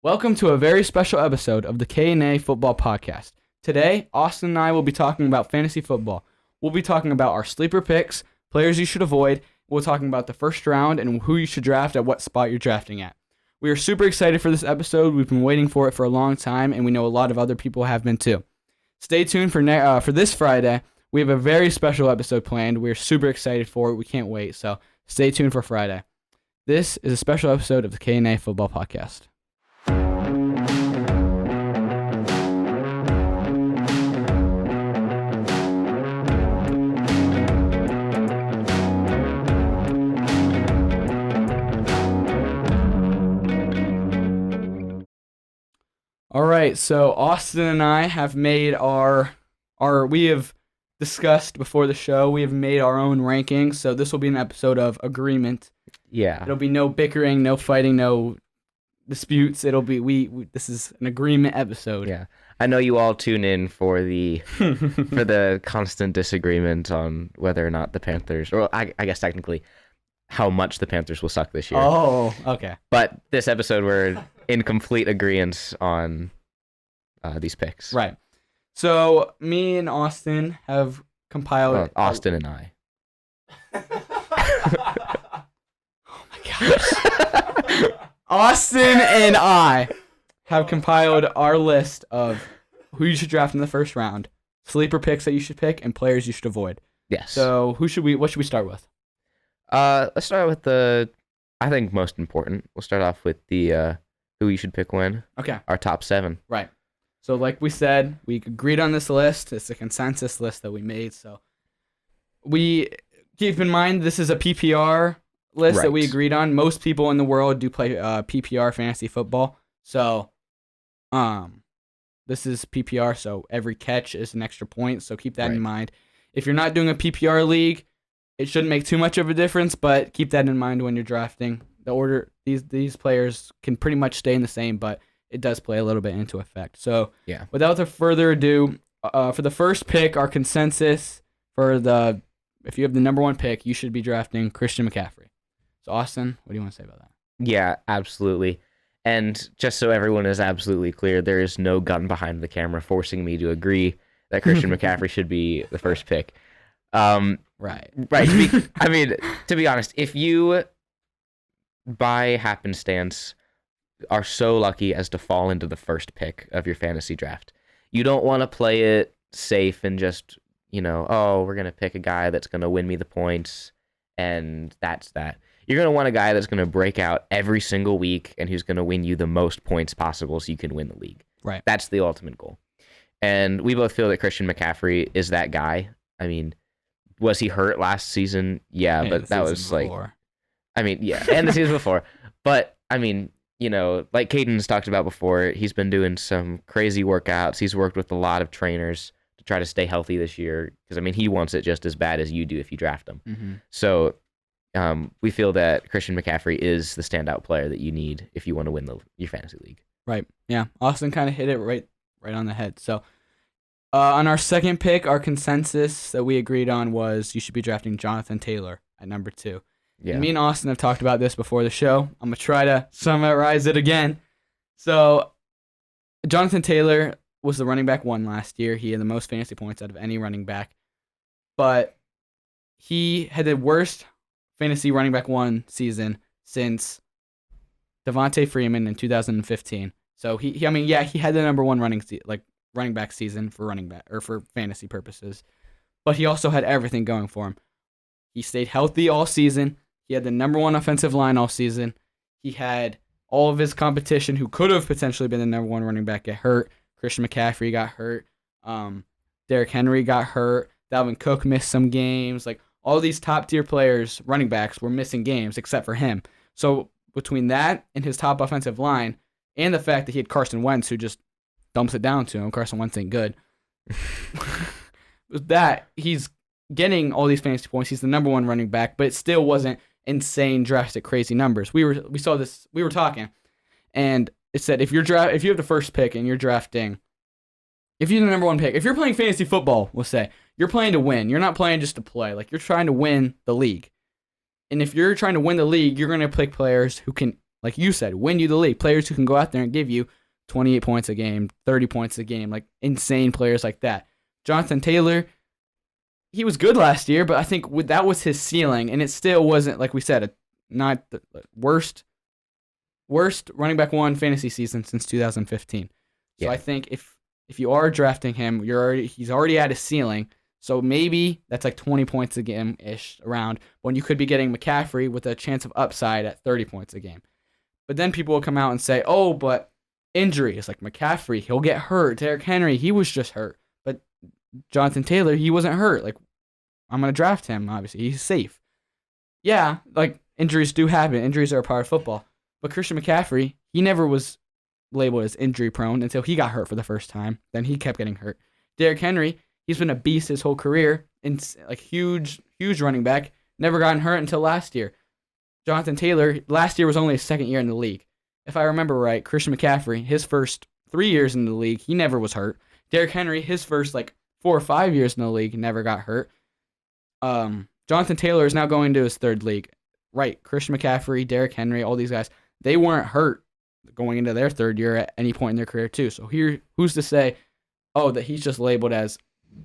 Welcome to a very special episode of the K&A Football Podcast. Today, Austin and I will be talking about fantasy football. We'll be talking about our sleeper picks, players you should avoid. We're talking about the first round and who you should draft at what spot you're drafting at. We are super excited for this episode. We've been waiting for it for a long time, and we know a lot of other people have been too. Stay tuned for this Friday. We have a very special episode planned. We're super excited for it. We can't wait, so stay tuned for Friday. This is a special episode of the K&A Football Podcast. All right, so Austin and I have made we have discussed before the show, we have made our own rankings, so this will be an episode of agreement. Yeah. It'll be no bickering, no fighting, no disputes. It'll be, this is an agreement episode. Yeah. I know you all tune in for the for the constant disagreement on whether or not the Panthers, or I guess technically how much the Panthers will suck this year. Oh, okay. But this episode, we're in complete agreement on these picks. Right. So me and Austin have compiled... Austin and I. Oh my gosh. Austin and I have compiled our list of who you should draft in the first round, sleeper picks that you should pick, and players you should avoid. Yes. So what should we start with? Let's start with I think most important. We'll start off with the who you should pick when. Okay. Our top 7. Right. So like we said, we agreed on this list. It's a consensus list that we made. So we keep in mind this is a PPR list that we agreed on. Most people in the world do play PPR fantasy football. So this is PPR, so every catch is an extra point. So keep that in mind. If you're not doing a PPR league, it shouldn't make too much of a difference, but keep that in mind when you're drafting. The order, these players can pretty much stay in the same, but it does play a little bit into effect. So without further ado, for the first pick, our consensus if you have the number 1 pick, you should be drafting Christian McCaffrey. So Austin, what do you want to say about that? Yeah, absolutely. And just so everyone is absolutely clear, there is no gun behind the camera forcing me to agree that Christian McCaffrey should be the first pick. Right. To be honest, if you, by happenstance, are so lucky as to fall into the first pick of your fantasy draft, you don't want to play it safe and just, we're going to pick a guy that's going to win me the points, and that's that. You're going to want a guy that's going to break out every single week and who's going to win you the most points possible so you can win the league. Right. That's the ultimate goal. And we both feel that Christian McCaffrey is that guy. I mean, was he hurt last season? Yeah, but that was before. And the season before. But, like Kadin's talked about before, he's been doing some crazy workouts. He's worked with a lot of trainers to try to stay healthy this year because, he wants it just as bad as you do if you draft him. Mm-hmm. So we feel that Christian McCaffrey is the standout player that you need if you want to win your fantasy league. Right. Yeah. Austin kind of hit it right on the head. So on our second pick, our consensus that we agreed on was you should be drafting Jonathan Taylor at number 2. Yeah. And me and Austin have talked about this before the show. I'm going to try to summarize it again. So Jonathan Taylor was the running back 1 last year. He had the most fantasy points out of any running back. But he had the worst fantasy running back 1 season since Devontae Freeman in 2015. So he had the number 1 running back season for fantasy purposes, but he also had everything going for him. He stayed healthy all season. He had the number 1 offensive line all season. He had all of his competition who could have potentially been the number 1 running back get hurt. Christian McCaffrey got hurt. Derrick Henry got hurt. Dalvin Cook missed some games. Like all these top tier players, running backs, were missing games except for him. So between that and his top offensive line, and the fact that he had Carson Wentz who just dumps it down to him. Carson Wentz ain't good. With that, he's getting all these fantasy points. He's the number 1 running back, but it still wasn't insane, drastic, crazy numbers. We saw this. We were talking, and it said if you have the first pick and you're drafting, if you're the number 1 pick, if you're playing fantasy football, we'll say you're playing to win. You're not playing just to play. Like you're trying to win the league. And if you're trying to win the league, you're going to pick players who can like you said, win you the league. Players who can go out there and give you 28 points a game, 30 points a game, like insane players like that. Jonathan Taylor, he was good last year, but I think that was his ceiling, and it still wasn't, like we said, not the worst running back one fantasy season since 2015. So I think if you are drafting him, he's already at his ceiling. So maybe that's like 20 points a game-ish around, when you could be getting McCaffrey with a chance of upside at 30 points a game. But then people will come out and say, oh, but injuries, like McCaffrey, he'll get hurt. Derrick Henry, he was just hurt. But Jonathan Taylor, he wasn't hurt. Like, I'm going to draft him, obviously. He's safe. Yeah, like, injuries do happen. Injuries are a part of football. But Christian McCaffrey, he never was labeled as injury-prone until he got hurt for the first time. Then he kept getting hurt. Derrick Henry, he's been a beast his whole career, and like huge running back, never gotten hurt until last year. Jonathan Taylor, last year was only his second year in the league. If I remember right, Christian McCaffrey, his first 3 years in the league, he never was hurt. Derrick Henry, his first like 4 or 5 years in the league, never got hurt. Jonathan Taylor is now going to his third league. Right, Christian McCaffrey, Derrick Henry, all these guys, they weren't hurt going into their third year at any point in their career too. So here, who's to say, oh, that he's just labeled as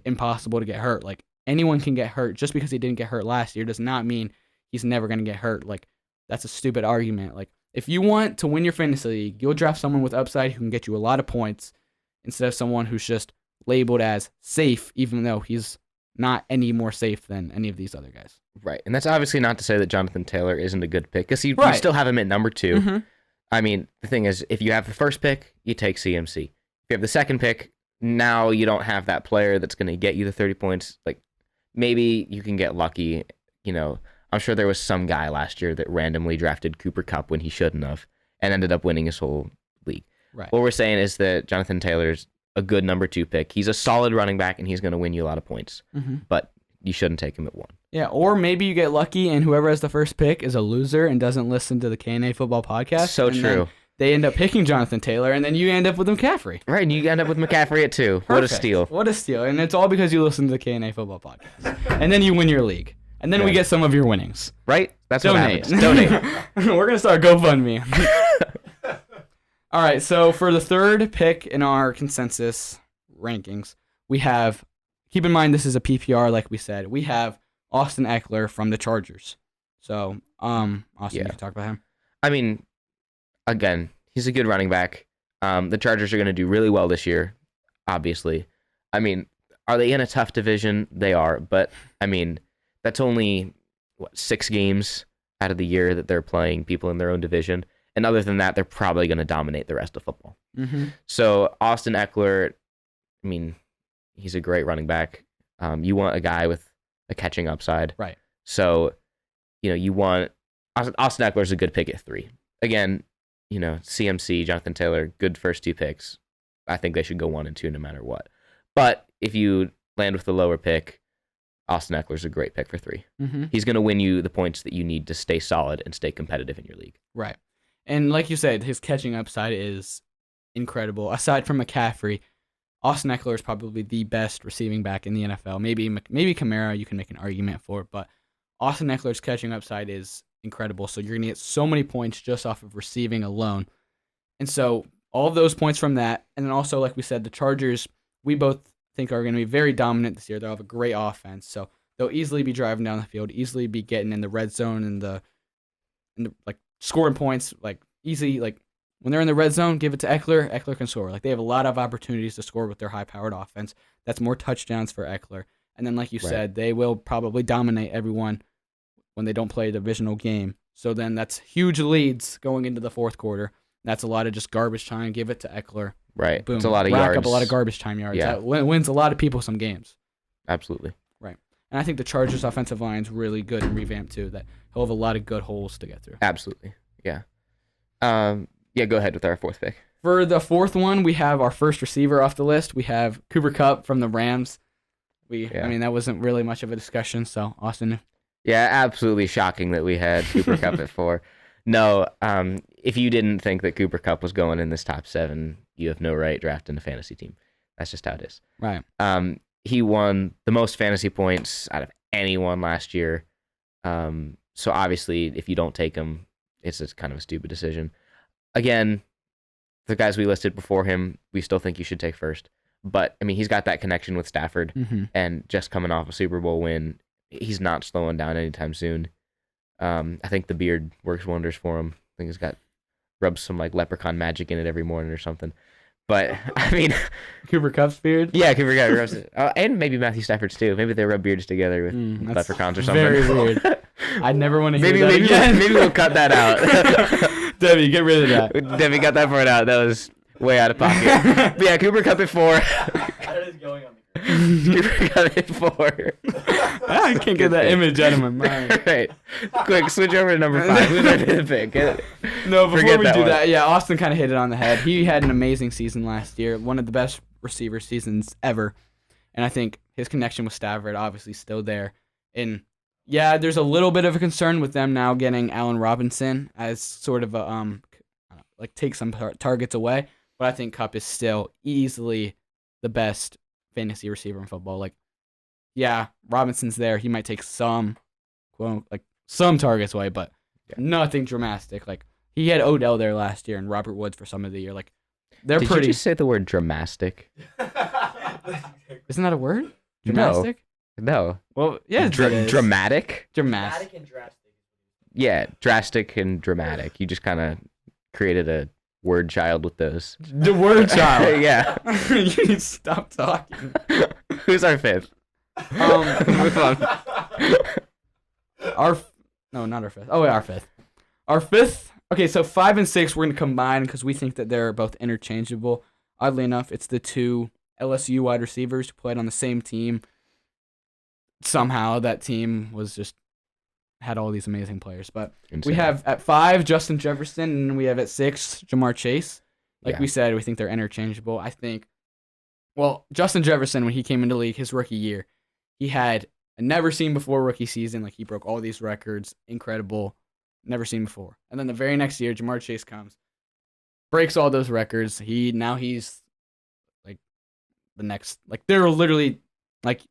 impossible to get hurt? Like, anyone can get hurt. Just because he didn't get hurt last year does not mean he's never going to get hurt. Like, that's a stupid argument. Like, if you want to win your fantasy league, you'll draft someone with upside who can get you a lot of points instead of someone who's just labeled as safe, even though he's not any more safe than any of these other guys. Right. And that's obviously not to say that Jonathan Taylor isn't a good pick, because you still have him at number 2. Mm-hmm. I mean, the thing is, if you have the first pick, you take CMC. If you have the second pick, now you don't have that player that's going to get you the 30 points. Like, maybe you can get lucky. You know, I'm sure there was some guy last year that randomly drafted Cooper Kupp when he shouldn't have and ended up winning his whole league. Right. What we're saying is that Jonathan Taylor's a good number 2 pick. He's a solid running back, and he's going to win you a lot of points. Mm-hmm. But you shouldn't take him at 1. Yeah, or maybe you get lucky and whoever has the first pick is a loser and doesn't listen to the K&A Football Podcast. So true. They end up picking Jonathan Taylor, and then you end up with McCaffrey. Right, and you end up with McCaffrey at 2. Perfect. What a steal. What a steal. And it's all because you listen to the K&A Football Podcast. And then you win your league. And then we get some of your winnings. Right? That's Donate. what happens. Donate. We're going to start GoFundMe. All right, so for the third pick in our consensus rankings, we have, keep in mind this is a PPR like we said, we have Austin Eckler from the Chargers. So, Austin, you can talk about him. I mean, again, he's a good running back. The Chargers are going to do really well this year, obviously. I mean, are they in a tough division? They are, but I mean, that's only 6 games out of the year that they're playing people in their own division. And other than that, they're probably going to dominate the rest of football. Mm-hmm. So Austin Eckler, I mean, he's a great running back. You want a guy with a catching upside. Right. So, you know, you want Austin Eckler is a good pick at 3. Again, you know, CMC, Jonathan Taylor, good first 2 picks. I think they should go 1 and 2 no matter what. But if you land with the lower pick, Austin Eckler is a great pick for 3. Mm-hmm. He's going to win you the points that you need to stay solid and stay competitive in your league. Right. And like you said, his catching upside is incredible. Aside from McCaffrey, Austin Eckler is probably the best receiving back in the NFL. Maybe Kamara you can make an argument for, but Austin Eckler's catching upside is incredible. So you're going to get so many points just off of receiving alone. And so all of those points from that, and then also, like we said, the Chargers, we both think are going to be very dominant this year. They'll have a great offense, so they'll easily be driving down the field, easily be getting in the red zone and the like scoring points, like easy, like when they're in the red zone, give it to Eckler. Eckler can score. Like, they have a lot of opportunities to score with their high-powered offense. That's more touchdowns for Eckler. And then, like you said, they will probably dominate everyone when they don't play a divisional game. So then that's huge leads going into the fourth quarter. That's a lot of just garbage time. Give it to Eckler. Right. Boom. It's a lot of Rack yards. up a lot of garbage time yards. Yeah. That wins a lot of people some games. Absolutely. Right. And I think the Chargers' offensive line is really good and revamped too. That he'll have a lot of good holes to get through. Absolutely. Yeah. Yeah, go ahead with our 4th pick. For the 4th one, we have our first receiver off the list. We have Cooper Kupp from the Rams. I mean, that wasn't really much of a discussion, so Austin. Yeah, absolutely shocking that we had Cooper Kupp at 4. No, if you didn't think that Cooper Kupp was going in this top 7, you have no right drafting a fantasy team. That's just how it is. Right. He won the most fantasy points out of anyone last year. So obviously, if you don't take him, it's just kind of a stupid decision. Again, the guys we listed before him, we still think you should take first. But, I mean, he's got that connection with Stafford, and just coming off a Super Bowl win, he's not slowing down anytime soon. I think the beard works wonders for him. I think he's got rubs some like leprechaun magic in it every morning or something. But I mean, Cooper Kupp's beard. Yeah, Cooper Kupp rubs it, and maybe Matthew Stafford's too. Maybe they rub beards together with leprechauns or something. Very weird. I'd never want to hear that again. Maybe we'll cut that out. Debbie, get rid of that. Debbie, cut that part out. That was way out of pocket. But yeah, Cooper Kupp at 4. That is going on the Cooper Kupp at 4. I can't get that image out of my mind. Right. Quick, switch over to number 5. Who's our fifth pick? No, before we do that, yeah, Austin kind of hit it on the head. He had an amazing season last year, one of the best receiver seasons ever. And I think his connection with Stafford obviously still there. And yeah, there's a little bit of a concern with them now getting Allen Robinson as sort of a take some targets away. But I think Kupp is still easily the best fantasy receiver in football. Like, yeah, Robinson's there. He might take some targets away, but nothing dramatic. Like, he had Odell there last year and Robert Woods for some of the year. Like, they're Did pretty. you just say the word dramatic? Isn't that a word? Dramatic? No. Well, yeah, dramatic. Dramatic and drastic. Yeah, drastic and dramatic. You just kind of created a word child with those. The word child. Yeah. You need to stop talking. Who's our fifth? Move on. Not our fifth. Oh, yeah, our fifth. Our fifth. Okay, so 5 and 6 we're gonna combine because we think that they're both interchangeable. Oddly enough, it's the two LSU wide receivers who played on the same team. Somehow that team had all these amazing players. But we have at 5 Justin Jefferson, and we have at 6 Jamar Chase. Like we said, we think they're interchangeable. I think, well, Justin Jefferson, when he came into the league his rookie year, he had a never-seen-before rookie season. Like, he broke all these records. Incredible. Never seen before. And then the very next year, Jamar Chase comes, breaks all those records. He's like the next, like, they're literally, like,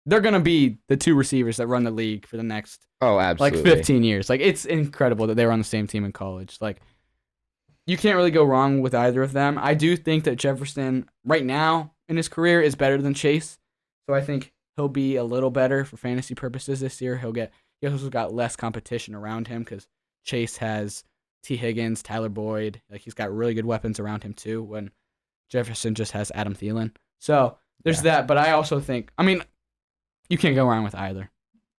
they're going to be the two receivers that run the league for the next, absolutely, like, 15 years. Like, it's incredible that they were on the same team in college. Like, you can't really go wrong with either of them. I do think that Jefferson, right now in his career, is better than Chase. So I think he'll be a little better for fantasy purposes this year. He also got less competition around him because Chase has T. Higgins, Tyler Boyd. Like, he's got really good weapons around him too, when Jefferson just has Adam Thielen. So there's that. But I also think, I mean, you can't go wrong with either.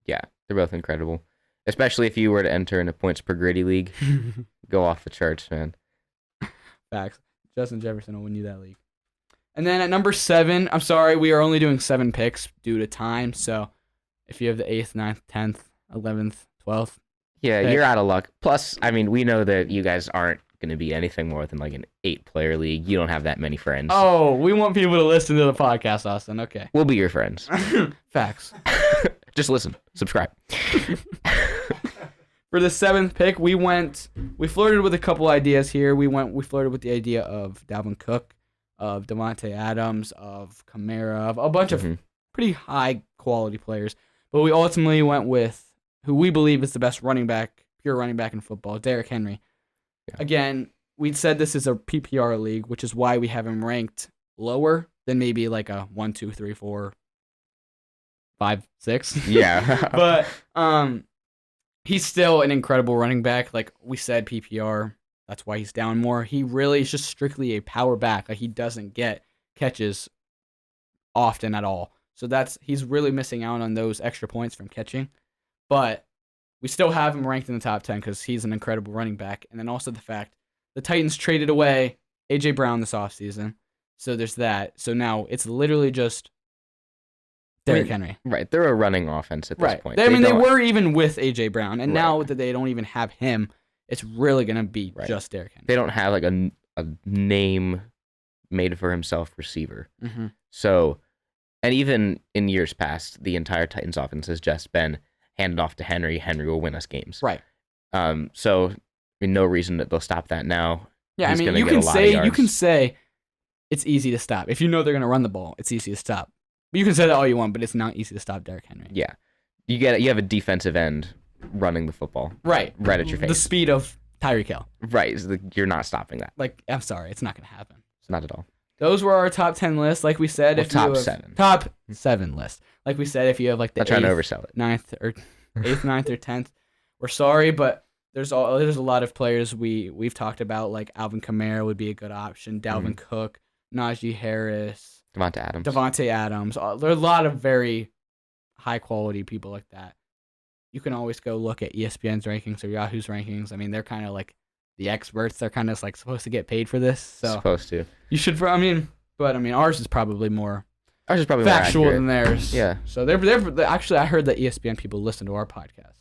Yeah, they're both incredible. Especially if you were to enter in a points per gritty league. Go off the charts, man. Facts. Justin Jefferson will win you that league. And then at number 7, I'm sorry, we are only doing 7 picks due to time. So if you have the 8th, 9th, 10th, 11th, 12th. Yeah, you're out of luck. Plus, I mean, we know that you guys aren't going to be anything more than like an 8-player league. You don't have that many friends. Oh, we want people to listen to the podcast, Austin. Okay. We'll be your friends. Facts. Just listen. Subscribe. For the 7th pick, we flirted with a couple ideas here. We flirted with the idea of Dalvin Cook, of Devontae Adams, of Kamara, of a bunch of pretty high quality players. But we ultimately went with who we believe is the best pure running back in football, Derrick Henry. Yeah. Again, we'd said this is a PPR league, which is why we have him ranked lower than maybe like a 1, 2, 3, 4, 5, 6. Yeah. But he's still an incredible running back. Like we said, PPR, that's why he's down more. He really is just strictly a power back. Like, he doesn't get catches often at all. So he's really missing out on those extra points from catching. But we still have him ranked in the top 10 because he's an incredible running back. And then also the fact the Titans traded away A.J. Brown this offseason. So there's that. So now it's literally just Derrick Henry. Right. They're a running offense at this point. They were even with A.J. Brown. And now that they don't even have him, it's really going to be just Derrick Henry. They don't have like a name made for himself receiver. Mm-hmm. So, and even in years past, the entire Titans offense has just been handed off to Henry. Henry will win us games. Right. So, I mean, no reason that they'll stop that now. Yeah, He's I mean, you can say it's easy to stop. If you know they're going to run the ball, it's easy to stop. But you can say that all you want, but it's not easy to stop Derrick Henry. Yeah. You have a defensive end running the football. Right at your face. The speed of Tyreek Hill. Right. You're not stopping that. Like, I'm sorry, it's not gonna happen. It's not at all. Those were our top 10 lists. Like we said, Well, if top you have, 7. Top 7 list. Like we said, if you have like the Not trying to oversell it. 9th, 9th, or 10th, we're sorry, but there's a lot of players we've talked about. Like Alvin Kamara would be a good option. Dalvin Cook, Najee Harris, Devontae Adams. There are a lot of very high quality people like that. You can always go look at ESPN's rankings or Yahoo's rankings. I mean, they're kind of like the experts. They're kind of like supposed to get paid for this. So supposed to. You should. But ours is probably more. Ours is probably factual more than theirs. Yeah. So they're actually. I heard that ESPN people listen to our podcast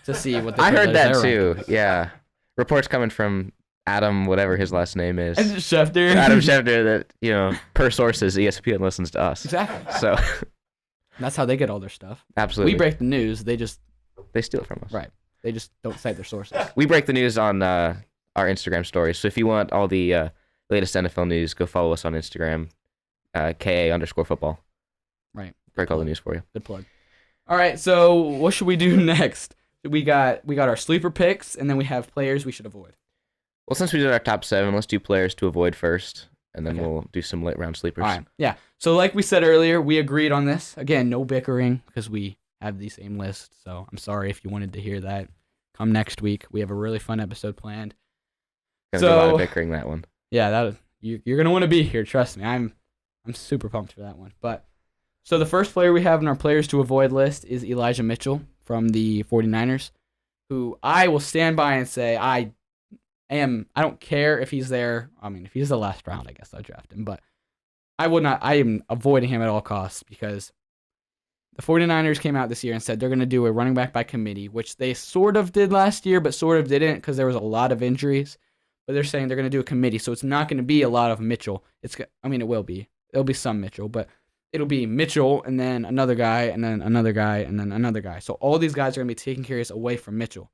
to see what. I heard that too. Yeah. Reports coming from Adam, whatever his last name is. Schefter. Adam Schefter. That per sources, ESPN listens to us. Exactly. So. That's how they get all their stuff. Absolutely. We break the news. They steal it from us. Right. They just don't cite their sources. We break the news on our Instagram stories. So if you want all the latest NFL news, go follow us on Instagram, KA_football. Right. Break all the news for you. Good plug. All right. So what should we do next? We got our sleeper picks, and then we have players we should avoid. Well, since we did our top 7, let's do players to avoid first, and then we'll do some late round sleepers. All right. Yeah. So like we said earlier, we agreed on this. Again, no bickering because we have the same list. So I'm sorry if you wanted to hear that. Come next week. We have a really fun episode planned. Gonna do a lot of bickering that one. Yeah, you're gonna want to be here. Trust me. I'm super pumped for that one. But so the first player we have in our players to avoid list is Elijah Mitchell from the 49ers, who I will stand by and say I don't care if he's there. I mean, if he's the last round, I guess I'll draft him. But I am avoiding him at all costs because the 49ers came out this year and said they're going to do a running back by committee, which they sort of did last year, but sort of didn't because there was a lot of injuries. But they're saying they're going to do a committee, so it's not going to be a lot of Mitchell. It will be. It'll be some Mitchell, but it'll be Mitchell and then another guy and then another guy and then another guy. So all these guys are going to be taking carries away from Mitchell.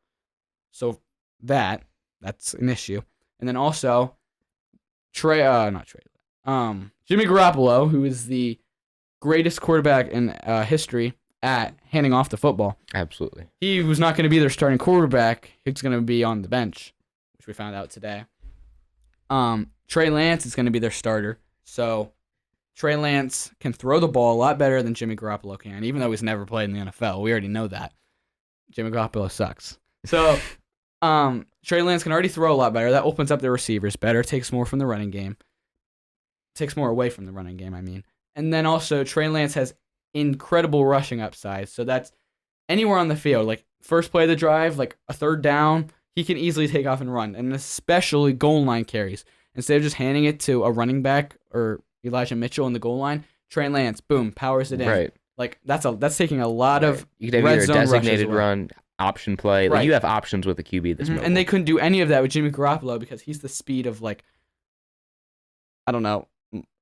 So that's an issue. And then also Jimmy Garoppolo, who is the greatest quarterback in history at handing off the football. Absolutely. He was not going to be their starting quarterback. He's going to be on the bench, which we found out today. Trey Lance is going to be their starter. So Trey Lance can throw the ball a lot better than Jimmy Garoppolo can, even though he's never played in the NFL. We already know that. Jimmy Garoppolo sucks. So Trey Lance can already throw a lot better. That opens up the receivers better, takes more from the running game. Takes more away from the running game, I mean. And then also, Trey Lance has incredible rushing upside. So that's anywhere on the field. Like, first play of the drive, like a third down, he can easily take off and run. And especially goal line carries. Instead of just handing it to a running back or Elijah Mitchell in the goal line, Trey Lance, boom, powers it in. Right. Like, that's taking a lot of you can have red either zone designated run, option play. Right. Like, you have options with the QB this mobile. And they couldn't do any of that with Jimmy Garoppolo because he's the speed of, like, I don't know,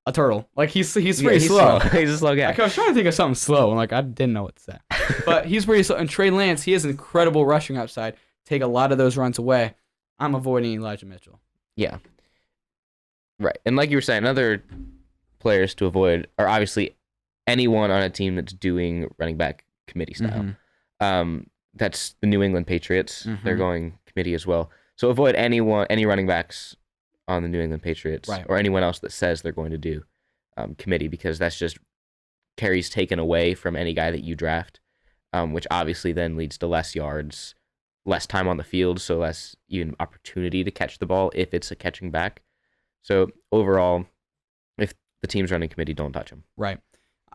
a turtle. Like, he's pretty slow. He's a slow guy. Like, I was trying to think of something slow, and, like, I didn't know what to say. But he's pretty slow. And Trey Lance, he has incredible rushing upside. Take a lot of those runs away. I'm avoiding Elijah Mitchell. Yeah. Right. And like you were saying, other players to avoid are obviously anyone on a team that's doing running back committee style. Mm-hmm. That's the New England Patriots. Mm-hmm. They're going committee as well. So avoid any running backs on the New England Patriots, right, or anyone else that says they're going to do committee, because that's just carries taken away from any guy that you draft, which obviously then leads to less yards, less time on the field, so less even opportunity to catch the ball if it's a catching back. So overall, if the team's running committee, don't touch them. Right.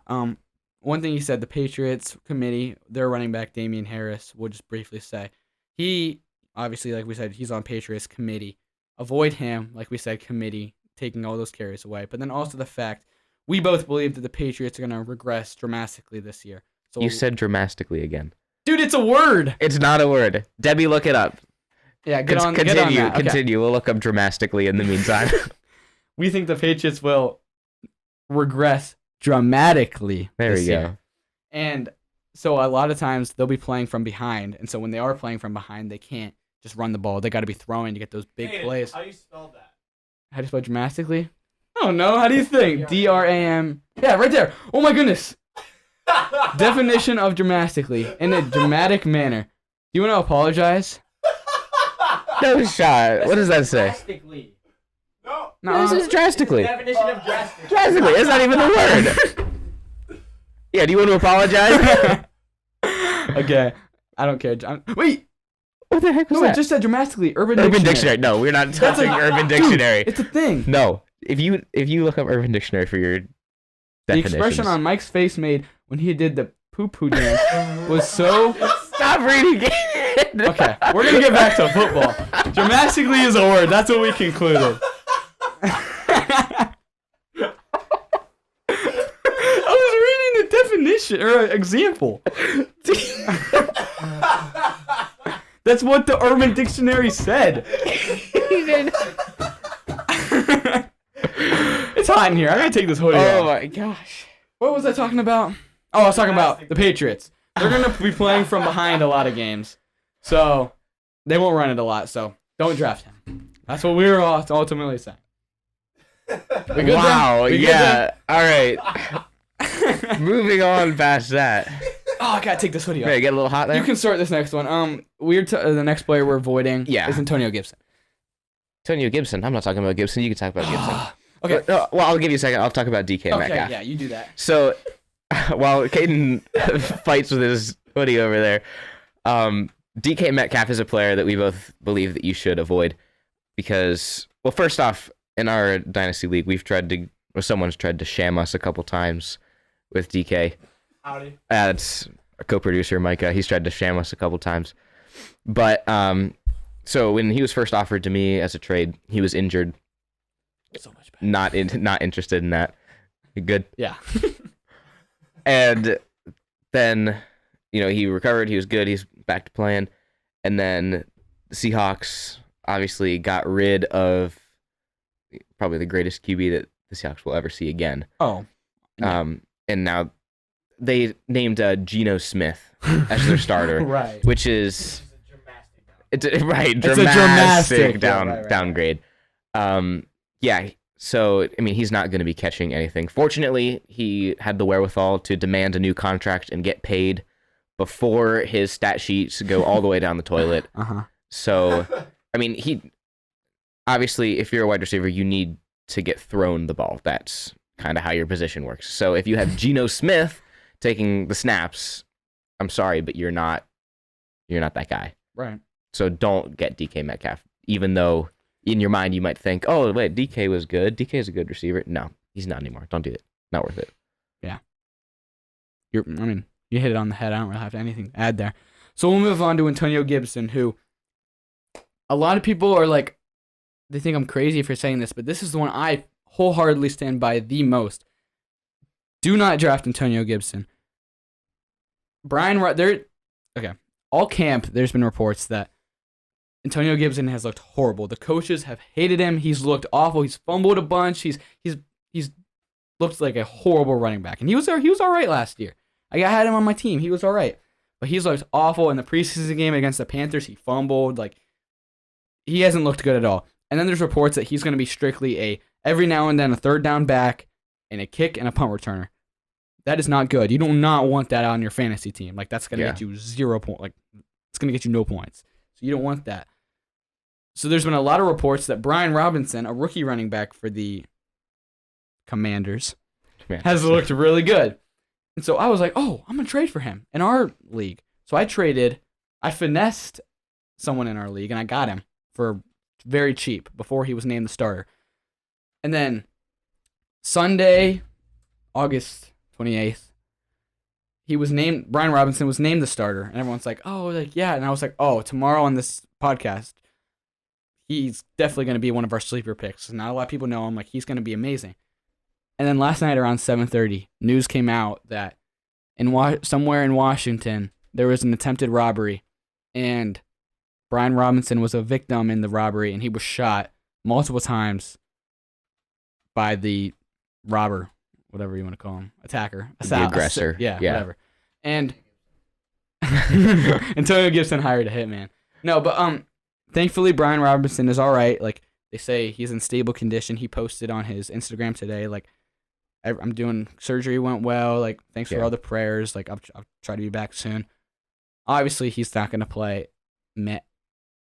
One thing you said, the Patriots committee, their running back, Damian Harris, we'll just briefly say. He, obviously, like we said, he's on Patriots committee. Avoid him, like we said, committee, taking all those carries away. But then also the fact, we both believe that the Patriots are going to regress dramatically this year. So you said dramatically again. Dude, it's a word. It's not a word. Debbie, look it up. Yeah, continue. Get on that. Okay. Continue. We'll look up dramatically in the meantime. We think the Patriots will regress dramatically there this you year. go. And so a lot of times they'll be playing from behind. And so when they are playing from behind, they can't just run the ball. They got to be throwing to get those big plays. How do you spell that? How do you spell dramatically? I don't know. How do you think? D-R-A-M. Yeah, right there. Oh, my goodness. Definition of dramatically. In a dramatic manner. Do you want to apologize? No shot. What does that say? Drastically. No, This is drastically. Definition of drastic. Drastically. It's not even the word. Yeah, do you want to apologize? Okay. I don't care. Wait. What the heck was No, that? it just said dramatically. Urban Dictionary. No, we're not That's touching Urban Dictionary. Dude, it's a thing. No. If you look up Urban Dictionary for your The definitions. expression on Mike's face made when he did the poo-poo dance was so... Stop reading it. Okay, we're going to get back to football. Dramatically is a word. That's what we concluded. I was reading the definition, or example. That's what the Urban Dictionary said. It's hot in here. I gotta take this hoodie off. Oh my gosh. What was I talking about? Oh, I was talking about the Patriots. They're going to be playing from behind a lot of games. So, they won't run it a lot. So, don't draft him. That's what we were ultimately saying. We good Wow. then? We good Yeah. All right. then? Moving on past that. Oh, I got to take this hoodie off. Okay, get a little hot there. You can start this next one. The next player we're avoiding is Antonio Gibson. Antonio Gibson. I'm not talking about Gibson. You can talk about Gibson. Okay. Well, I'll give you a second. I'll talk about DK Okay, Metcalf. yeah, you do that. So, while Kadin fights with his hoodie over there, DK Metcalf is a player that we both believe that you should avoid because, well, first off, in our Dynasty League, someone's tried to sham us a couple times with DK. Howdy. It's a co-producer, Micah. He's tried to sham us a couple times. But, so when he was first offered to me as a trade, he was injured. So much better. Not interested in that. Good. Yeah. And then, he recovered. He was good. He's back to playing. And then the Seahawks obviously got rid of probably the greatest QB that the Seahawks will ever see again. Oh. Yeah. And now they named Geno Smith as their starter, Right. which is It's a dramatic dramatic It's a dramatic downgrade. Yeah. So, I mean, he's not going to be catching anything. Fortunately, he had the wherewithal to demand a new contract and get paid before his stat sheets go all the way down the toilet. Uh-huh. So, I mean, obviously, if you're a wide receiver, you need to get thrown the ball. That's kind of how your position works. So, if you have Geno Smith taking the snaps, I'm sorry, but you're not that guy. Right. So, don't get DK Metcalf, even though in your mind, you might think, oh, wait, DK was good. DK is a good receiver. No, he's not anymore. Don't do it. Not worth it. Yeah. You hit it on the head. I don't really have anything to add there. So we'll move on to Antonio Gibson, who a lot of people are like, they think I'm crazy for saying this, but this is the one I wholeheartedly stand by the most. Do not draft Antonio Gibson. All camp, there's been reports that Antonio Gibson has looked horrible. The coaches have hated him. He's looked awful. He's fumbled a bunch. He's looked like a horrible running back. And he was all right last year. I had him on my team. He was all right. But he's looked awful in the preseason game against the Panthers. He fumbled. He hasn't looked good at all. And then there's reports that he's going to be strictly every now and then a third down back and a kick and a punt returner. That is not good. You do not want that on your fantasy team. That's going to get you 0 points. It's going to get you no points. So you don't want that. So there's been a lot of reports that Brian Robinson, a rookie running back for the Commanders, has looked really good. And so I was like, oh, I'm going to trade for him in our league. So I finessed someone in our league, and I got him for very cheap before he was named the starter. And then Sunday, August 28th, Brian Robinson was named the starter. And everyone's like, oh, yeah. And I was like, oh, tomorrow on this podcast, he's definitely going to be one of our sleeper picks. Not a lot of people know him. He's going to be amazing. And then last night around 7:30, news came out that somewhere in Washington, there was an attempted robbery. And Brian Robinson was a victim in the robbery, and he was shot multiple times by the robber, whatever you want to call him, attacker. The aggressor. Yeah, whatever. And Antonio Gibson hired a hitman. No, but thankfully, Brian Robinson is all right. They say he's in stable condition. He posted on his Instagram today, I'm doing surgery, went well. Thanks for all the prayers. I'll try to be back soon. Obviously, he's not going to play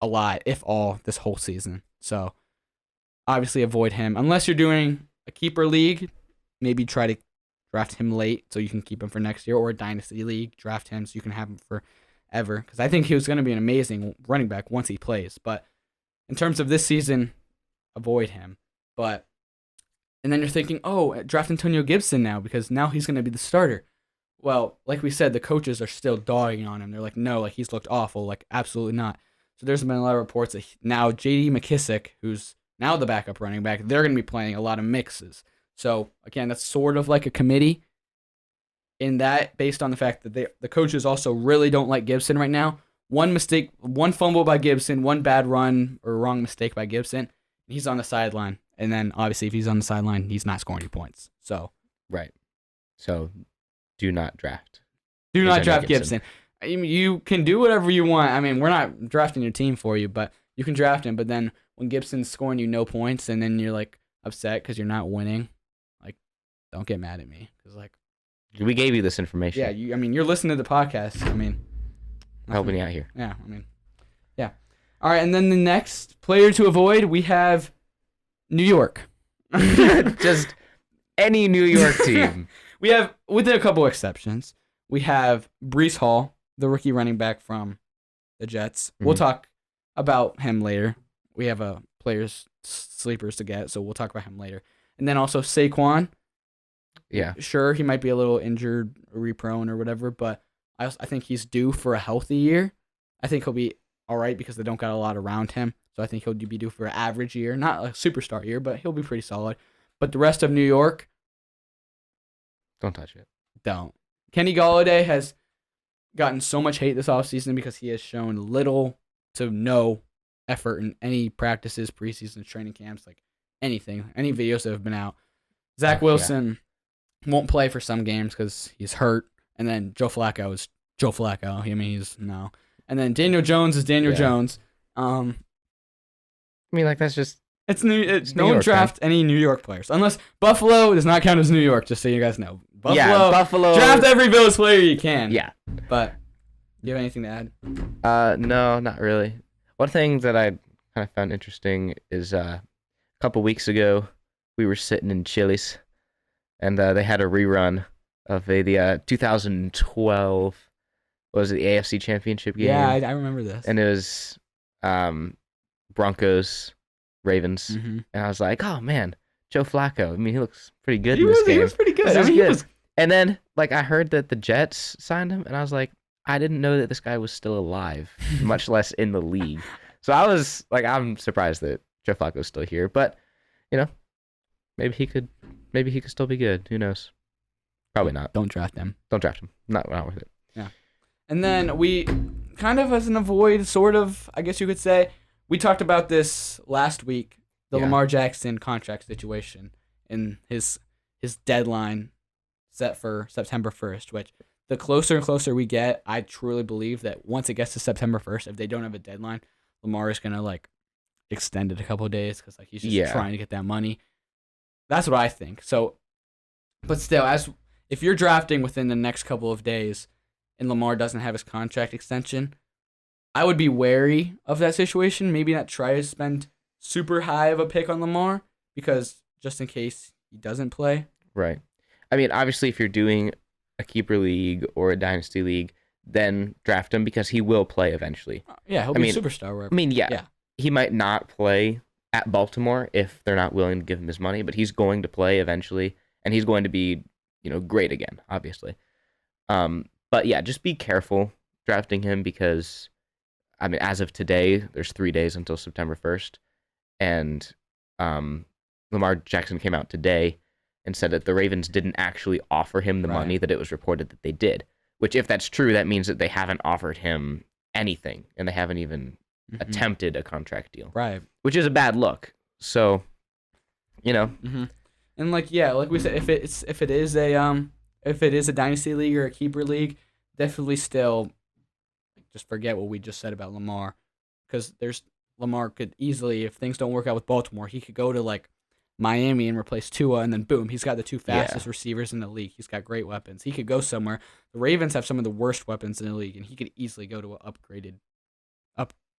a lot, if all, this whole season. So obviously avoid him. Unless you're doing a keeper league, maybe try to draft him late so you can keep him for next year, or a dynasty league, draft him so you can have him forever. Because I think he was going to be an amazing running back once he plays. But in terms of this season, avoid him. And then you're thinking, oh, draft Antonio Gibson now because now he's going to be the starter. Well, like we said, the coaches are still dogging on him. They're like, no, like he's looked awful. Like, absolutely not. So there's been a lot of reports that now J.D. McKissick, who's now the backup running back, they're going to be playing a lot of mixes. So, again, that's sort of like a committee in that, based on the fact that the coaches also really don't like Gibson right now. One mistake, one fumble by Gibson, one bad run or wrong mistake by Gibson, he's on the sideline. And then, obviously, if he's on the sideline, he's not scoring any points. So, right. So, do not draft. Do not draft Gibson. I mean, you can do whatever you want. I mean, we're not drafting your team for you, but you can draft him. But then when Gibson's scoring you no points and then you're, like, upset because you're not winning, like, don't get mad at me. Because, like, we gave you this information. Yeah, you're listening to the podcast. I mean, helping you out here. Yeah, yeah. All right, and then the next player to avoid, we have New York. Just any New York team. We have, with a couple exceptions, we have Breece Hall, the rookie running back from the Jets. Mm-hmm. We'll talk about him later. We have a players sleepers to get, so we'll talk about him later. And then also Saquon. Yeah. Sure, he might be a little injured, re-prone or whatever, but I think he's due for a healthy year. I think he'll be all right because they don't got a lot around him. So I think he'll be due for an average year. Not a superstar year, but he'll be pretty solid. But the rest of New York, don't touch it. Don't. Kenny Golladay has gotten so much hate this offseason because he has shown little to no effort in any practices, preseason, training camps, like anything, any videos that have been out. Zach Wilson won't play for some games because he's hurt. And then Joe Flacco is Joe Flacco. I mean, no. And then Daniel Jones is Daniel Jones. I mean, like, that's just... It's don't draft any New York players. Unless Buffalo does not count as New York, just so you guys know. Buffalo. Draft every Bills player you can. Yeah. But, do you have anything to add? No, not really. One thing that I kind of found interesting is a couple weeks ago, we were sitting in Chili's, and they had a rerun of the 2012, what was it, the AFC Championship game? Yeah, I remember this. And it was Broncos, Ravens, and I was like, oh man, Joe Flacco. I mean, he looks pretty good in this game. He was pretty good. And then, like, I heard that the Jets signed him, and I was like, I didn't know that this guy was still alive, much less in the league. So I was like, I'm surprised that Joe Flacco's still here, but maybe he could still be good. Who knows? Probably not. Don't draft him. Don't draft him. Not worth it. Yeah. And then we kind of, as an avoid, sort of, I guess you could say, we talked about this last week, the Lamar Jackson contract situation and his deadline set for September 1st, which the closer and closer we get, I truly believe that once it gets to September 1st, if they don't have a deadline, Lamar is going to, like, extend it a couple of days because, like, he's just trying to get that money. That's what I think. So, but still, if you're drafting within the next couple of days and Lamar doesn't have his contract extension, I would be wary of that situation. Maybe not try to spend super high of a pick on Lamar because just in case he doesn't play. Right. I mean, obviously, if you're doing a keeper league or a dynasty league, then draft him because he will play eventually. Yeah, he'll be a superstar. Wherever. I mean, yeah. He might not play at Baltimore if they're not willing to give him his money, but he's going to play eventually, and he's going to be, great again, obviously. But yeah, just be careful drafting him because, I mean, as of today, there's 3 days until September 1st, and Lamar Jackson came out today and said that the Ravens didn't actually offer him the money that it was reported that they did, which, if that's true, that means that they haven't offered him anything, and they haven't even attempted a contract deal. Right. Which is a bad look. So, And like we said, if it is a dynasty league or a keeper league, definitely still just forget what we just said about Lamar, because Lamar could easily, if things don't work out with Baltimore, he could go to like Miami and replace Tua, and then boom, he's got the two fastest receivers in the league. He's got great weapons. He could go somewhere. The Ravens have some of the worst weapons in the league, and he could easily go to an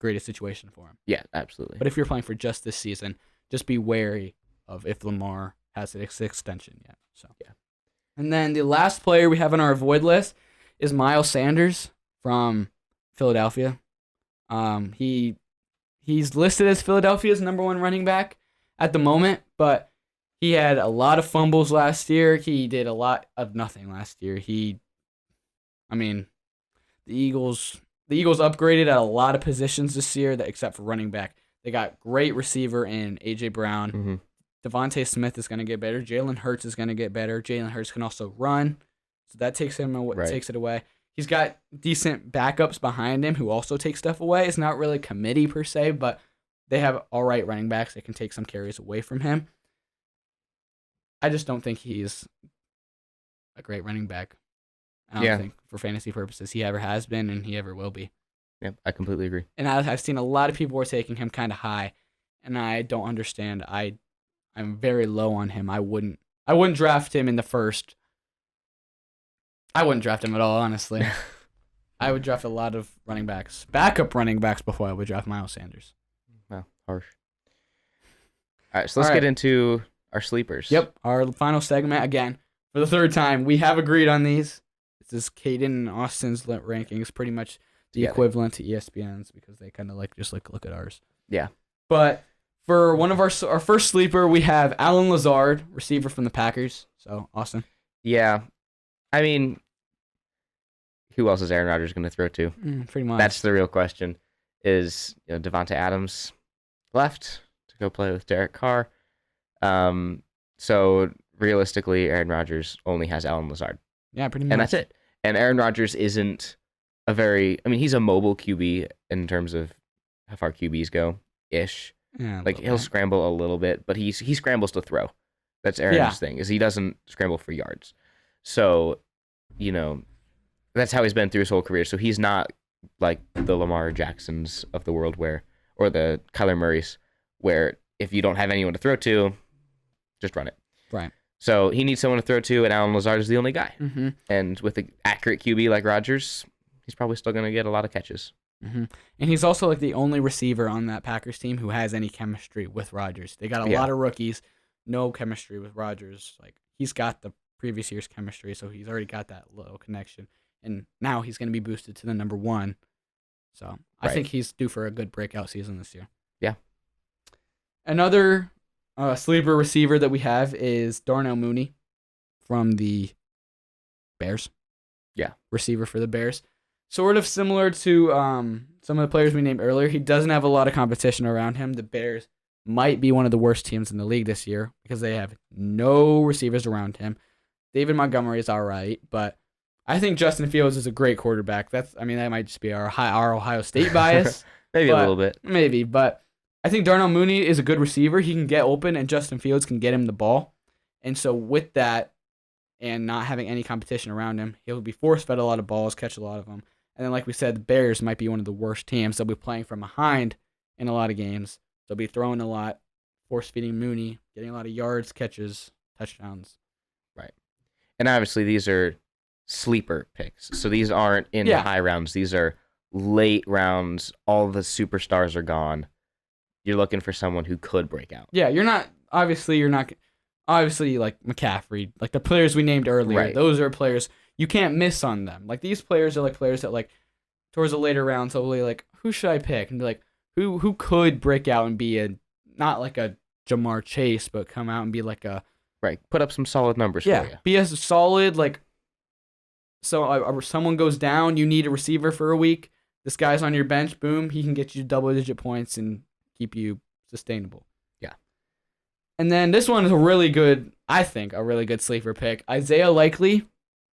greatest situation for him. Yeah, absolutely. But if you're playing for just this season, just be wary of if Lamar has an extension yet. So yeah. And then the last player we have on our avoid list is Miles Sanders from Philadelphia. He's listed as Philadelphia's number 1 running back at the moment, but he had a lot of fumbles last year. He did a lot of nothing last year. The Eagles upgraded at a lot of positions this year, except for running back. They got great receiver in A.J. Brown. Mm-hmm. Devontae Smith is going to get better. Jalen Hurts is going to get better. Jalen Hurts can also run, so that takes it away. He's got decent backups behind him who also take stuff away. It's not really committee per se, but they have all right running backs that can take some carries away from him. I just don't think he's a great running back. I don't think for fantasy purposes he ever has been and he ever will be. Yeah, I completely agree. And I've seen a lot of people were taking him kind of high, and I don't understand. I'm very low on him. I wouldn't draft him in the first. I wouldn't draft him at all, honestly. I would draft a lot of backup running backs before I would draft Miles Sanders. Wow, harsh. All right, so let's get into our sleepers. Yep, our final segment again for the third time. We have agreed on these. This is Kadin and Austin's rankings, pretty much the equivalent to ESPN's because they kind of look at ours. Yeah, but for one of our first sleeper, we have Allen Lazard, receiver from the Packers. So Austin. Yeah. I mean, who else is Aaron Rodgers going to throw to? Pretty much. That's the real question. Is Devontae Adams left to go play with Derek Carr? So realistically, Aaron Rodgers only has Allen Lazard. Yeah, pretty much. And that's it. And Aaron Rodgers isn't he's a mobile QB in terms of how far QBs go, ish. Yeah, he'll scramble a little bit, but he scrambles to throw. That's Aaron's thing, is he doesn't scramble for yards. So, that's how he's been through his whole career. So he's not like the Lamar Jacksons of the world or the Kyler Murrays, where if you don't have anyone to throw to, just run it. Right. So he needs someone to throw to, and Allen Lazard is the only guy. Mm-hmm. And with an accurate QB like Rodgers, he's probably still going to get a lot of catches. Mm-hmm. And he's also the only receiver on that Packers team who has any chemistry with Rodgers. They got a lot of rookies, no chemistry with Rodgers. He's got the previous year's chemistry, so he's already got that little connection. And now he's going to be boosted to the number 1. So I think he's due for a good breakout season this year. Yeah. Another sleeper receiver that we have is Darnell Mooney from the Bears. Yeah. Receiver for the Bears. Sort of similar to some of the players we named earlier. He doesn't have a lot of competition around him. The Bears might be one of the worst teams in the league this year because they have no receivers around him. David Montgomery is all right, but I think Justin Fields is a great quarterback. That might just be our Ohio State bias. Maybe a little bit. Maybe, but I think Darnell Mooney is a good receiver. He can get open, and Justin Fields can get him the ball. And so with that and not having any competition around him, he'll be force-fed a lot of balls, catch a lot of them. And then, like we said, the Bears might be one of the worst teams. They'll be playing from behind in a lot of games. They'll be throwing a lot, force-feeding Mooney, getting a lot of yards, catches, touchdowns. Right. And obviously these are sleeper picks. So these aren't in the high rounds. These are late rounds. All the superstars are gone. You're looking for someone who could break out. Yeah, you're not like McCaffrey, like the players we named earlier. Right. Those are players you can't miss on them. Like these players are players that towards the later rounds, they'll be who should I pick? And be like, who could break out and be not like a Jamar Chase, but come out and be like a put up some solid numbers for you. Be as solid so someone goes down, you need a receiver for a week. This guy's on your bench, boom, he can get you double-digit points and keep you sustainable. Yeah. And then this one is a really good sleeper pick. Isaiah Likely,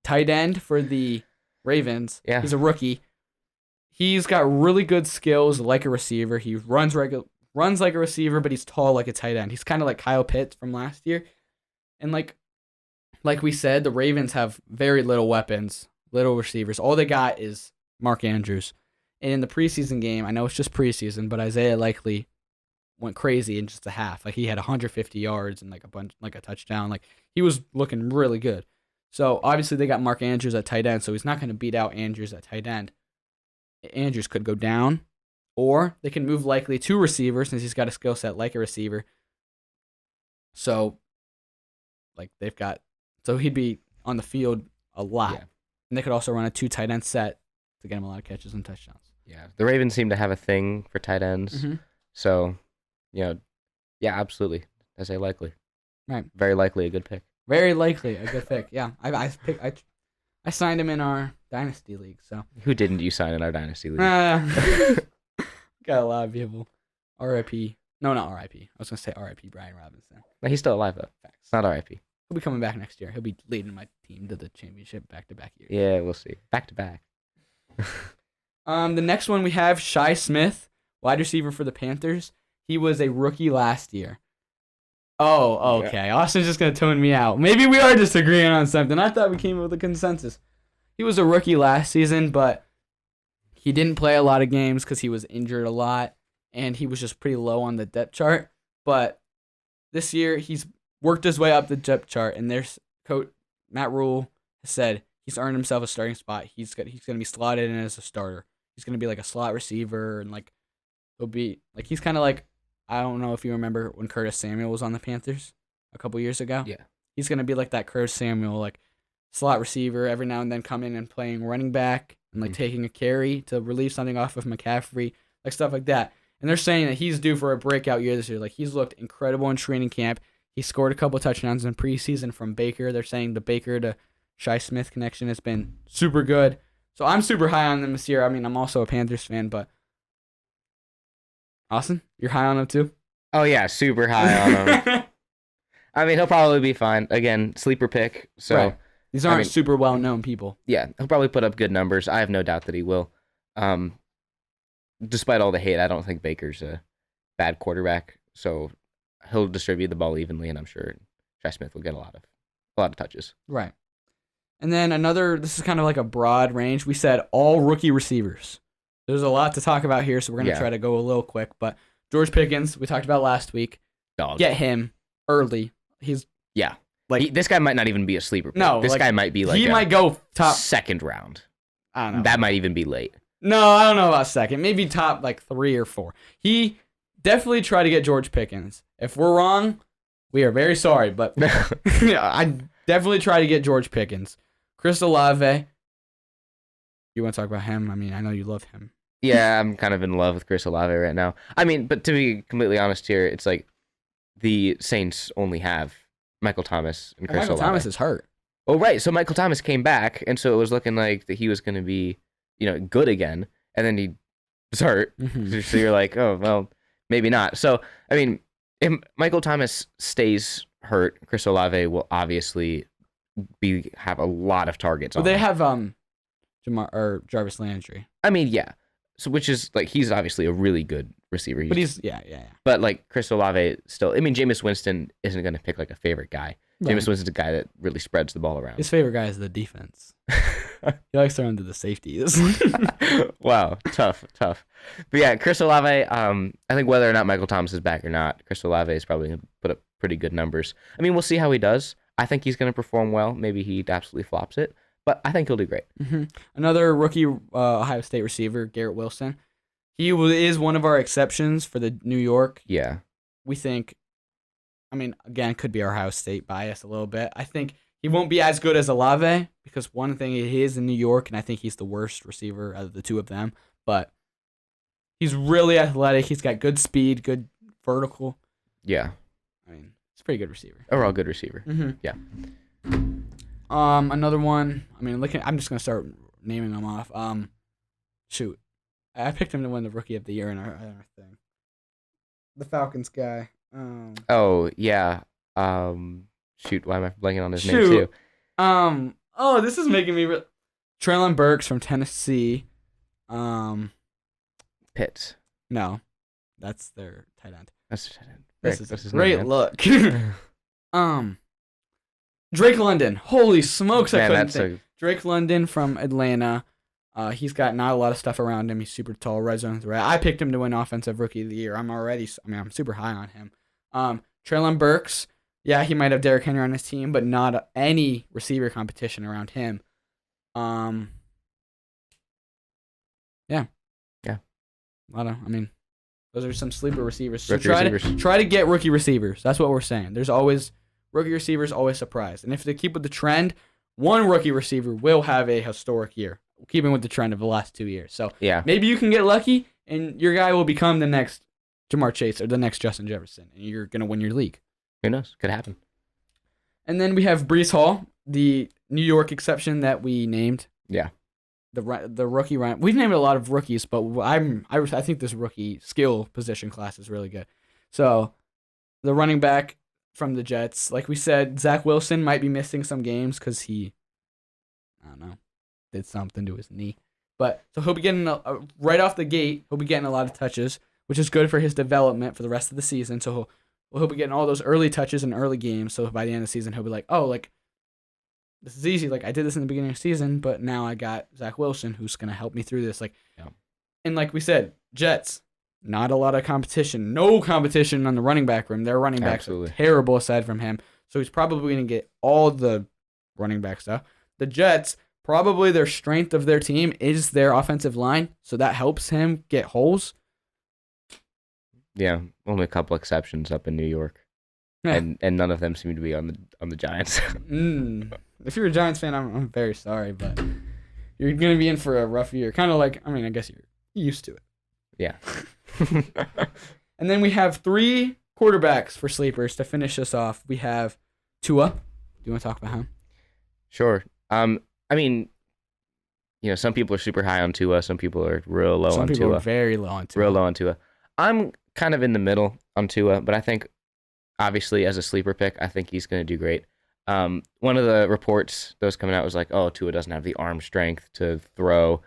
tight end for the Ravens. Yeah. He's a rookie. He's got really good skills like a receiver. He runs like a receiver, but he's tall like a tight end. He's kind of like Kyle Pitts from last year. And like we said, the Ravens have very little weapons, little receivers. All they got is Mark Andrews. And in the preseason game, I know it's just preseason, but Isaiah Likely went crazy in just a half. He had 150 yards and a touchdown. He was looking really good. So obviously they got Mark Andrews at tight end, so he's not going to beat out Andrews at tight end. Andrews could go down. or they can move Likely to receiver since he's got a skill set like a receiver. So, so he'd be on the field a lot. Yeah. And they could also run a 2 tight end set to get him a lot of catches and touchdowns. Yeah, the Ravens seem to have a thing for tight ends. Mm-hmm. So, yeah, absolutely. I say likely. Right. Very likely a good pick. Very likely a good pick. Yeah, I signed him in our dynasty league. So who didn't you sign in our dynasty league? Got a lot of people. R.I.P. No, not R.I.P. I was gonna say R.I.P. Brian Robinson. No, he's still alive though. Facts. Not R.I.P. He'll be coming back next year. He'll be leading my team to the championship back-to-back years. Yeah, we'll see. Back to back. The next one we have Geno Smith, wide receiver for the Panthers. He was a rookie last year. Oh, okay. Yeah. Austin's just going to tone me out. Maybe we are disagreeing on something. I thought we came up with a consensus. He was a rookie last season, but he didn't play a lot of games because he was injured a lot, and he was just pretty low on the depth chart. But this year, he's worked his way up the depth chart, and there's coach Matt Rule has said he's earned himself a starting spot. He's going to be slotted in as a starter. He's going to be like a slot receiver, and like he'll be like he's kind of like, I don't know if you remember when Curtis Samuel was on the Panthers a couple years ago. Yeah. He's going to be like that Curtis Samuel, like slot receiver, every now and then come in and playing running back and like taking a carry to relieve something off of McCaffrey, like stuff like that. And they're saying that he's due for a breakout year this year. Like he's looked incredible in training camp. He scored a couple touchdowns in preseason from Baker. They're saying the Baker to Geno Smith connection has been super good. So I'm super high on them this year. I mean, I'm also a Panthers fan, but Austin, you're high on him too? Oh, yeah, super high on him. I mean, he'll probably be fine. Again, sleeper pick. So right. These aren't super well-known people. Yeah, he'll probably put up good numbers. I have no doubt that he will. Despite all the hate, I don't think Baker's a bad quarterback. So he'll distribute the ball evenly, and I'm sure Trey Smith will get a lot of touches. Right. And then this is kind of like a broad range. We said all rookie receivers. There's a lot to talk about here, so we're going to try to go a little quick. But George Piggins, we talked about last week. Dog. Get him early. He's this guy might not even be a sleeper pick. No, this guy might be like he might go top second round. I don't know. That might even be late. No, I don't know about second. Maybe top like 3 or 4. He definitely try to get George Pickens. If we're wrong, we are very sorry, but I definitely try to get George Pickens. Chris Olave. You want to talk about him? I mean, I know you love him. Yeah, I'm kind of in love with Chris Olave right now. I mean, but to be completely honest here, it's like the Saints only have Michael Thomas and Chris Olave. Michael Thomas is hurt. Oh, right. So Michael Thomas came back, and so it was looking like that he was going to be, good again, and then he was hurt. Mm-hmm. So you're like, oh, well, maybe not. So, I mean, if Michael Thomas stays hurt, Chris Olave will obviously have a lot of targets on him. They have Jarvis Landry. I mean, yeah. So which is like he's obviously a really good receiver. But he's But like Chris Olave still, I mean, Jameis Winston isn't going to pick like a favorite guy. Right. Jameis Winston's a guy that really spreads the ball around. His favorite guy is the defense. He likes throwing to the safeties. Wow, tough. But yeah, Chris Olave. I think whether or not Michael Thomas is back or not, Chris Olave is probably going to put up pretty good numbers. I mean, we'll see how he does. I think he's going to perform well. Maybe he absolutely flops it. But I think he'll do great. Mm-hmm. Another rookie Ohio State receiver, Garrett Wilson. He is one of our exceptions for the New York. Yeah. We think, I mean, again, could be our Ohio State bias a little bit. I think he won't be as good as Olave because one thing he is in New York, and I think he's the worst receiver out of the two of them. But he's really athletic. He's got good speed, good vertical. Yeah. I mean, it's a pretty good receiver. Overall good receiver. Mm-hmm. Yeah. Another one. I mean, I'm just gonna start naming them off. Shoot, I picked him to win the Rookie of the Year in our thing. The Falcons guy. Oh yeah. Shoot, why am I blanking on his name too? Oh, this is making me. Treylon Burks from Tennessee. Pitts. No, that's their tight end. That's their tight end. This is a great look. Drake London. Holy smokes, I couldn't think. Drake London from Atlanta. He's got not a lot of stuff around him. He's super tall, red zone threat. I picked him to win Offensive Rookie of the Year. I'm super high on him. Treylon Burks. Yeah, he might have Derrick Henry on his team, but not any receiver competition around him. Yeah. Those are some sleeper receivers. So Rookie receivers. try to get rookie receivers. That's what we're saying. There's always rookie receivers, always surprise. And if they keep with the trend, one rookie receiver will have a historic year, keeping with the trend of the last 2 years. So Yeah. maybe you can get lucky, and your guy will become the next Jamar Chase or the next Justin Jefferson, and you're going to win your league. Who knows? Could happen. And then we have Breece Hall, the New York exception that we named. Yeah. The rookie run. We've named a lot of rookies, but I think this rookie skill position class is really good. So the running back from the Jets, like we said, Zach Wilson might be missing some games because he, I don't know, did something to his knee. But so he'll be getting right off the gate. He'll be getting a lot of touches, which is good for his development for the rest of the season. So he'll be getting all those early touches in early games. So by the end of the season, he'll be like, oh, like, this is easy. Like, I did this in the beginning of the season, but now I got Zach Wilson who's going to help me through this. Like, yeah. And like we said, Jets, not a lot of competition. No competition on the running back room. Their running backs are terrible aside from him. So he's probably going to get all the running back stuff. The Jets, probably their strength of their team is their offensive line. So that helps him get holes. Yeah, only a couple exceptions up in New York. Yeah. And none of them seem to be on the Giants. If you're a Giants fan, I'm very sorry, but you're going to be in for a rough year. Kind of like, I guess you're used to it. Yeah. And then we have 3 quarterbacks for sleepers to finish us off. We have Tua. Do you want to talk about him? Sure. Some people are super high on Tua. Some people are real low on Tua. Some people are very low on Tua. Real low on Tua. I'm kind of in the middle on Tua, but I think, obviously, as a sleeper pick, I think he's going to do great. One of the reports that was coming out was like, oh, Tua doesn't have the arm strength to throw.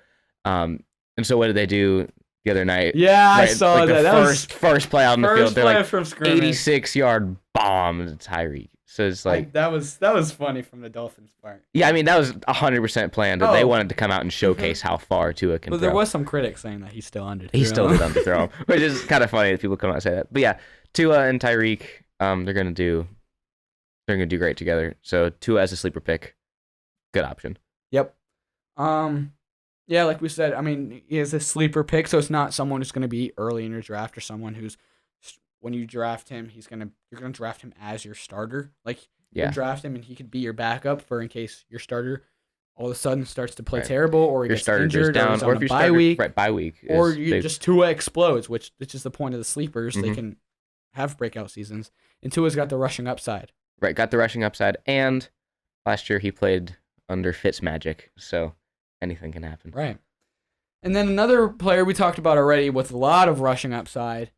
And so what did they do the other night? Yeah, I saw that. That was first play out on the field. They're like from scrimmage. 86-yard bomb to Tyreek. So it's like that was funny from the Dolphins' part. Yeah, that was 100% planned. They wanted to come out and showcase how far Tua can throw. There was some critics saying that he still underthrew. He still did underthrow him, which is kind of funny that people come out and say that. But yeah, Tua and Tyreek, they're gonna do great together. So Tua as a sleeper pick, good option. Yep. Yeah, like we said, he is a sleeper pick, so it's not someone who's gonna be early in your draft or someone who's, when you draft him, you're gonna draft him as your starter. Like, you draft him and he could be your backup for in case your starter all of a sudden starts to play terrible, or he gets injured, down, or if your bye week, bye week, or just Tua explodes, which is the point of the sleepers. Mm-hmm. They can have breakout seasons, and Tua's got the rushing upside. Right, got the rushing upside, and last year he played under Fitzmagic, so anything can happen. Right. And then another player we talked about already with a lot of rushing upside,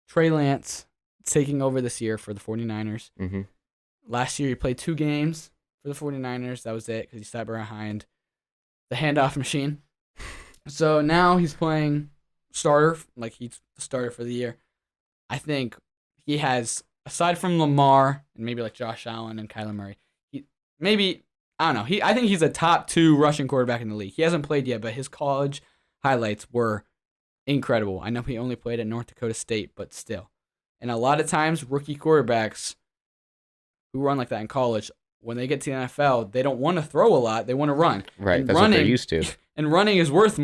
Trey Lance, taking over this year for the 49ers. Mm-hmm. Last year he played 2 games for the 49ers. That was it, because he sat behind the handoff machine. So now he's playing starter, like he's the starter for the year. I think he has, aside from Lamar and maybe like Josh Allen and Kyler Murray, I think he's a top 2 rushing quarterback in the league. He hasn't played yet, but his college highlights were incredible. I know he only played at North Dakota State, but still. And a lot of times, rookie quarterbacks who run like that in college, when they get to the NFL, they don't want to throw a lot. They want to run. Right, that's what they're used to. And running is worth,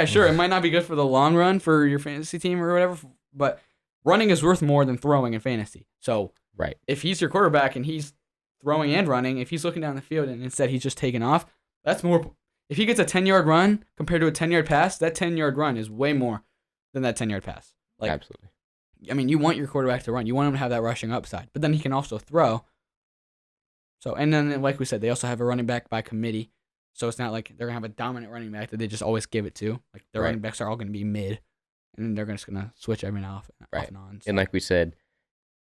sure, it might not be good for the long run for your fantasy team or whatever, but running is worth more than throwing in fantasy. So right, if he's your quarterback and he's throwing and running, if he's looking down the field and instead he's just taking off, that's more. If he gets a 10-yard run compared to a 10-yard pass, that 10-yard run is way more than that 10-yard pass. Like, absolutely. You want your quarterback to run. You want him to have that rushing upside, but then he can also throw. So, and then like we said, they also have a running back by committee. So it's not like they're gonna have a dominant running back that they just always give it to. Like their running backs are all gonna be mid, and then they're just gonna switch every now off and on. So. And like we said,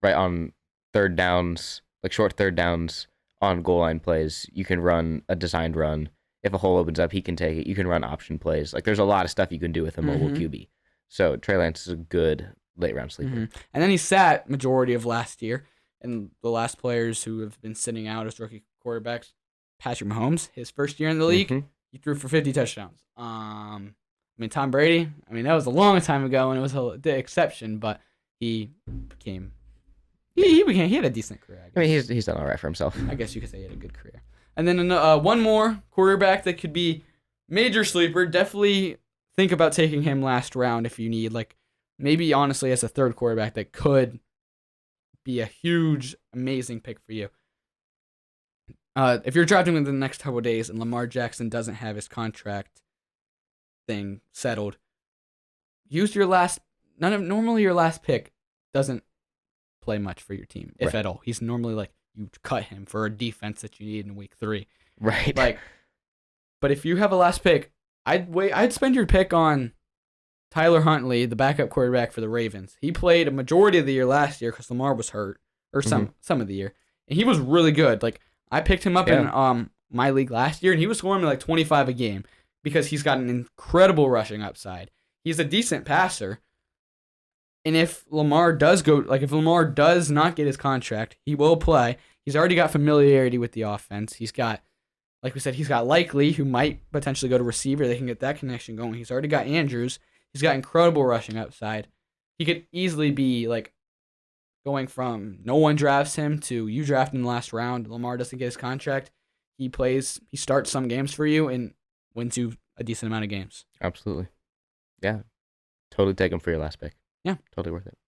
right on third downs, like short third downs on goal line plays, you can run a designed run. If a hole opens up, he can take it. You can run option plays. Like there's a lot of stuff you can do with a mobile QB. So Trey Lance is a good late round sleeper. Mm-hmm. And then he sat majority of last year. And the last players who have been sitting out as rookie quarterbacks, Patrick Mahomes, his first year in the league, he threw for 50 touchdowns. Tom Brady, that was a long time ago, and it was the exception, but he became, he had a decent career. He's done all right for himself. I guess you could say he had a good career. And then one more quarterback that could be major sleeper. Definitely think about taking him last round if you need like maybe honestly as a third quarterback that could be a huge, amazing pick for you. If you're drafting within the next couple of days and Lamar Jackson doesn't have his contract thing settled, use your last. Normally your last pick doesn't play much for your team, if at all. He's normally like you cut him for a defense that you need in week 3. Right. Like, but if you have a last pick, I'd spend your pick on Tyler Huntley, the backup quarterback for the Ravens. He played a majority of the year last year because Lamar was hurt, or some of the year, and he was really good. Like I picked him up in my league last year, and he was scoring me like 25 a game because he's got an incredible rushing upside. He's a decent passer. And if Lamar does not get his contract, he will play. He's already got familiarity with the offense. He's got, like we said, he's got Likely, who might potentially go to receiver. They can get that connection going. He's already got Andrews. He's got incredible rushing upside. He could easily be like going from no one drafts him to you draft in the last round. Lamar doesn't get his contract. He starts some games for you and wins you a decent amount of games. Absolutely. Yeah. Totally take him for your last pick. Yeah. Totally worth it.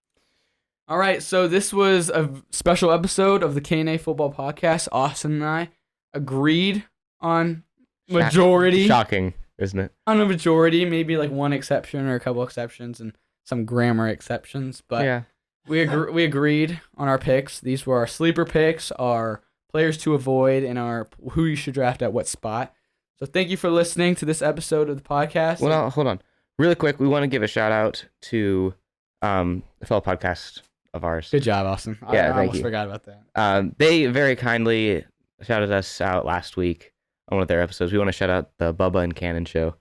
All right, so this was a special episode of the K&A Football Podcast. Austin and I agreed on majority. Shocking, isn't it? On a majority, maybe like one exception or a couple exceptions and some grammar exceptions. But yeah. we agreed on our picks. These were our sleeper picks, our players to avoid, and our who you should draft at what spot. So thank you for listening to this episode of the podcast. Well, hold on. Really quick, we want to give a shout out to a fellow podcast of ours. Good job, Austin. Yeah, I almost forgot about that. They very kindly shouted us out last week on one of their episodes. We want to shout out the Bubba and Cannon show.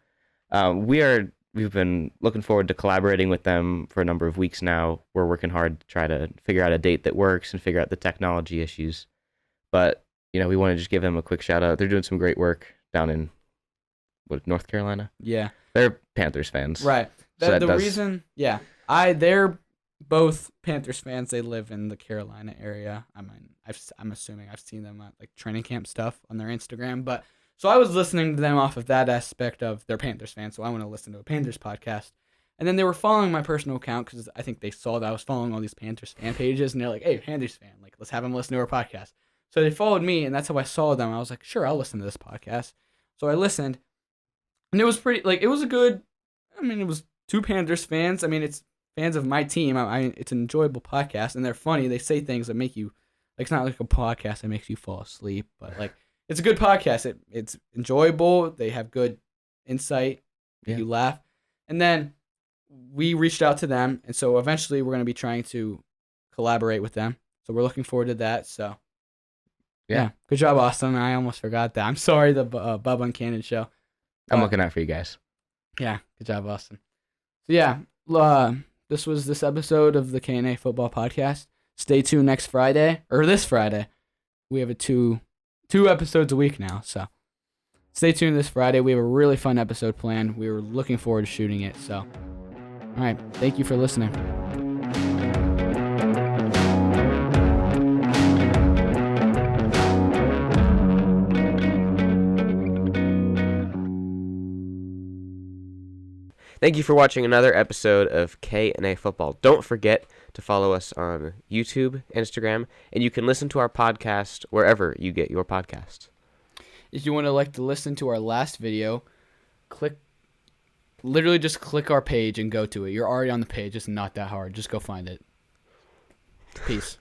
We've been looking forward to collaborating with them for a number of weeks now. We're working hard to try to figure out a date that works and figure out the technology issues. But, we want to just give them a quick shout out. They're doing some great work down in North Carolina. Yeah. They're Panthers fans. Right. They're both Panthers fans. They live in the Carolina area. I'm assuming I've seen them at like training camp stuff on their Instagram. But so I was listening to them off of that aspect of they're Panthers fans. So I want to listen to a Panthers podcast. And then they were following my personal account because I think they saw that I was following all these Panthers fan pages. And they're like, hey, Panthers fan, like let's have them listen to our podcast. So they followed me, and that's how I saw them. I was like, sure, I'll listen to this podcast. So I listened, and it was pretty like it was it was two Panthers fans. It's fans of my team. It's an enjoyable podcast, and they're funny. They say things that make you, like, it's not like a podcast that makes you fall asleep, but like it's a good podcast. It's enjoyable. They have good insight. Yeah. You laugh, and then we reached out to them, and so eventually we're going to be trying to collaborate with them. So we're looking forward to that. So yeah, good job, Austin. I almost forgot that. I'm sorry, the Bubba and Cannon show. I'm looking out for you guys. Yeah, good job, Austin. So yeah, this was this episode of the K&A Football Podcast. Stay tuned this Friday. We have two episodes a week now, so stay tuned this Friday. We have a really fun episode planned. We were looking forward to shooting it. So, all right, thank you for listening. Thank you for watching another episode of K&A Football. Don't forget to follow us on YouTube, Instagram, and you can listen to our podcast wherever you get your podcasts. If you want to listen to our last video, literally just click our page and go to it. You're already on the page. It's not that hard. Just go find it. Peace.